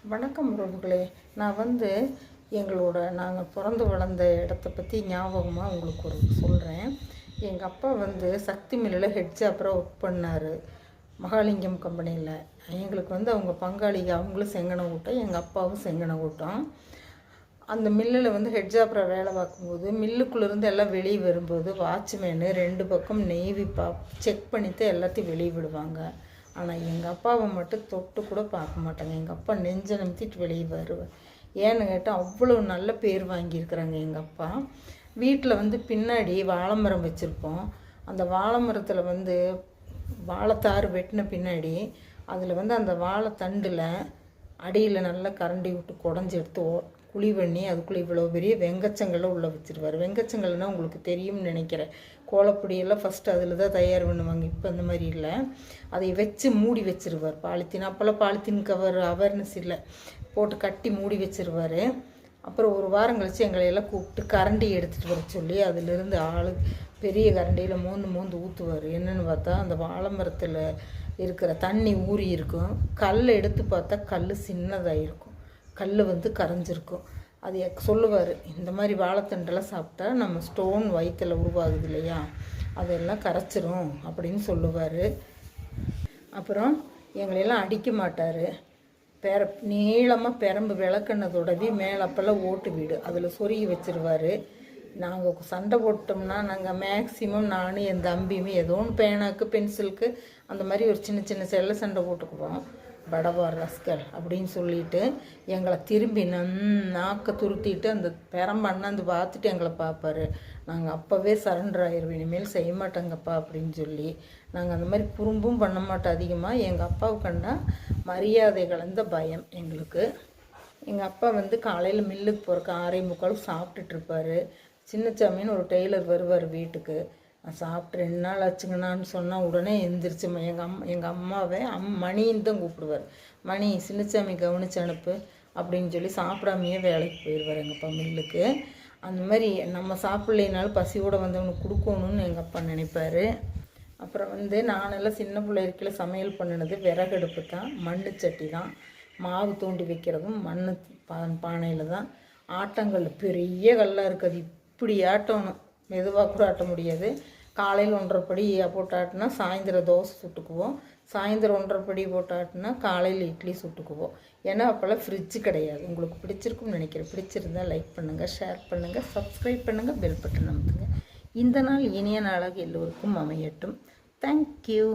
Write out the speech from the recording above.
வணக்கம் உறவுகளே. நான் நாங்கள் பிறந்து வளர்ந்த இடத்த பற்றி ஞாபகமாக உங்களுக்கு ஒரு சொல்கிறேன். எங்கள் அப்பா சக்தி மில்லில் ஹெட் ஜாப்பராக ஒர்க் பண்ணார், மகாலிங்கம் கம்பெனியில். எங்களுக்கு அவங்க பங்காளிங்க, அவங்களும் செங்கனை கூட்டம், எங்கள் அப்பாவும் செங்கனை கூட்டம். அந்த மில்லில் ஹெட் ஜாப்பராக வேலை பார்க்கும்போது மில்லுக்குள்ளேருந்து எல்லாம் வெளியே வரும்போது வாட்ச்மேனு 2 பக்கம் நெய்வி செக் பண்ணிவிட்டு எல்லாத்தையும் வெளியே விடுவாங்க. ஆனால் எங்கள் அப்பாவை மட்டும் தொட்டு கூட பார்க்க மாட்டாங்க. எங்கள் அப்பா நெஞ்சை நிமித்திட்டு வெளியே வருவார். ஏன்னு கேட்டால் அவ்வளோ நல்ல பேர் வாங்கியிருக்கிறாங்க எங்கள் அப்பா. வீட்டில் பின்னாடி வாழை மரம் வச்சுருப்போம். அந்த வாழை மரத்தில் வாழைத்தாறு வெட்டின பின்னாடி அதில் அந்த வாழைத்தண்டில் அடியில் நல்லா கரண்டி விட்டு குடஞ்சி எடுத்து குழி பண்ணி அதுக்குள்ளே இவ்வளோ பெரிய வெங்கச்சங்கள்லாம் உள்ளே வச்சுருவார். வெங்கச்சங்கள்னால் உங்களுக்கு தெரியும்னு நினைக்கிறேன். கோலப்பொடியெல்லாம் ஃபஸ்ட்டு அதில் தான் தயார் பண்ணுவாங்க. இப்போ அந்த மாதிரி இல்லை, அதை வச்சு மூடி வச்சுருவார். பாலித்தீன், அப்போல்லாம் பாலித்தீன் கவர் அவேர்னஸ் இல்லை, போட்டு கட்டி மூடி வச்சுருவார். அப்புறம் ஒரு வாரம் கழித்து எங்களையெல்லாம் கூப்பிட்டு கரண்டி எடுத்துகிட்டு வர சொல்லி அதிலிருந்து பெரிய கரண்டியில் மோந்து ஊற்றுவார். என்னென்னு பார்த்தா அந்த வாழை மரத்தில் இருக்கிற தண்ணி ஊறி இருக்கும். கல் எடுத்து பார்த்தா கல் சின்னதாக இருக்கும், கல் கரைஞ்சிருக்கும். அது சொல்லுவார், இந்த மாதிரி வாழைத்தண்டெல்லாம் சாப்பிட்டா நம்ம ஸ்டோன் வயிற்றில் உருவாகுது இல்லையா, அதெல்லாம் கரைச்சிரும் அப்படின்னு சொல்லுவார். அப்புறம் எங்களையெல்லாம் அடிக்க மாட்டார். நீளமாக பெரம்பு விளக்கண்ணதோடவே மேலே அப்போல்லாம் ஓட்டு வீடு, அதில் சொருகி வச்சுருவார். நாங்கள் சண்டை போட்டோம்னா நாங்கள் மேக்ஸிமம் நானும் என் தம்பியுமே ஏதோ ஒன்று பேனாக்கு பென்சிலுக்கு அந்த மாதிரி ஒரு சின்ன சின்ன செல்ல சண்டை போட்டுக்குவோம். படவார் ரஸ்கல் அப்படின்னு சொல்லிட்டு எங்களை திரும்பி நாக்கை துருத்திட்டு அந்த பெரம்பண்ணாந்து பார்த்துட்டு எங்களை பார்ப்பார். நாங்கள் அப்போவே சரண்டர் ஆயிடுவோம், இனிமேல் செய்ய மாட்டோங்கப்பா அப்படின்னு சொல்லி. நாங்கள் அந்த மாதிரி குறும்பும் பண்ண மாட்டோம் அதிகமாக. எங்கள் அப்பாவுக்கு கண்டால் மரியாதை கலந்த பயம் எங்களுக்கு. எங்கள் அப்பா காலையில் மில்லுக்கு போகிறக்கு 6:45 சாப்பிட்டுட்ருப்பார். சின்னச்சாமின்னு ஒரு டெய்லர் வருவார் வீட்டுக்கு. நான் சாப்பிட்டு 2 நாள் ஆச்சுங்கண்ணான்னு சொன்னால் உடனே எந்திரிச்சு எங்கள் அம்மாவை மணின்னு தான் கூப்பிடுவார். மணி, சின்னச்சாமி கவனிச்சு அனுப்பு அப்படின்னு சொல்லி சாப்பிடாமையே வேலைக்கு போயிடுவார் எங்கள் அப்பா மில்லுக்கு. அந்த மாதிரி நம்ம சாப்பிட்லைனாலும் பசியோடு வந்தவனுக்கு கொடுக்கணுன்னு எங்கள் அப்பா நினைப்பார். அப்புறம் நானெல்லாம் சின்ன பிள்ளை இருக்கையில் சமையல் பண்ணினது விறகடுப்பு தான், மண் சட்டி தான். மாவு தூண்டி வைக்கிறதும் மண் பானையில் தான். ஆட்டங்கள் பெரிய கல்லாக இருக்குது, இப்படி ஆட்டணும், மெதுவாக கூட ஆட்ட முடியாது. காலையில் 1.5 படி போட்டு ஆட்டினா சாயந்தரம் தோசை சுட்டுக்குவோம், சாயந்தரம் 1.5 படி போட்டு ஆட்டினா காலையில் இட்லி சுட்டுக்குவோம். ஏன்னா அப்போல்லாம் ஃப்ரிட்ஜு கிடையாது. உங்களுக்கு பிடிச்சிருக்கும்னு நினைக்கிறேன். பிடிச்சிருந்தால் லைக் பண்ணுங்கள், ஷேர் பண்ணுங்கள், சப்ஸ்கிரைப் பண்ணுங்கள், பெல் பட்டன் அமுத்துங்க. இந்த நாள் இனிய நாளாக எல்லோருக்கும் அமையட்டும். தேங்க்யூ.